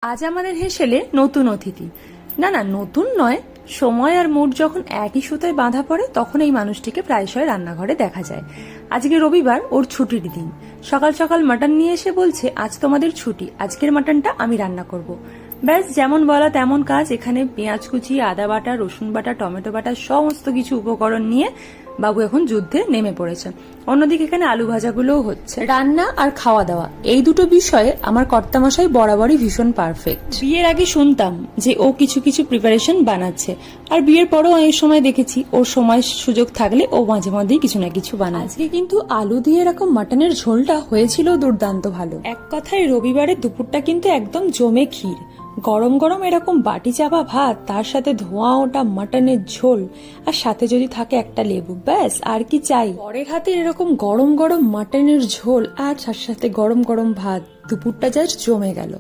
আজ আমাদের হেসেলে নতুন অতিথি। না না, নতুন নয়, সময় আর মুড যখন একই সুতায় বাঁধা পড়ে তখন এই মানুষটিকে প্রায়শই রান্নাঘরে দেখা যায়। আজকে রবিবার, ওর ছুটির দিন। সকাল সকাল মাটন নিয়ে এসে বলছে, আজ তোমাদের ছুটি, আজকের মাটনটা আমি রান্না করব। ব্যাস, যেমন বলা তেমন কাজ। এখানে পেঁয়াজ কুচি, আদা বাটা, রসুন বাটা, টমেটো বাটা, সমস্ত কিছু উপকরণ নিয়ে বাবু এখন যুদ্ধে নেমে পড়েছে। অন্যদিকে এখানে আলু ভাজাগুলোও হচ্ছে। রান্না আর খাওয়া দাওয়া, এই দুটো বিষয়ে আমার কর্তামশাই বরাবরই ভীষণ পারফেক্ট। বিয়ের আগে শুনতাম যে ও কিছু কিছু প্রিপারেশন বানাচ্ছে, আর বিয়ের পরেও এই সময় দেখেছি ওর সময় সুযোগ থাকলে ও মাঝে মধ্যেই কিছু না কিছু বানায়। আজকে কিন্তু আলু দিয়ে এরকম মাটনের ঝোলটা হয়েছিল দুর্দান্ত ভালো। এক কথায় রবিবারের দুপুরটা কিন্তু একদম জমে ক্ষীর। গরম গরম এরকম বাটি চাপা ভাত, তার সাথে ধোঁয়া ওটা মাটনের ঝোল, আর সাথে যদি থাকে একটা লেবু, ব্যাস আর কি চাই। পরের হাতে এরকম গরম গরম মাটনের ঝোল আর তার সাথে গরম গরম ভাত, দুপুরটা জাস্ট জমে গেল।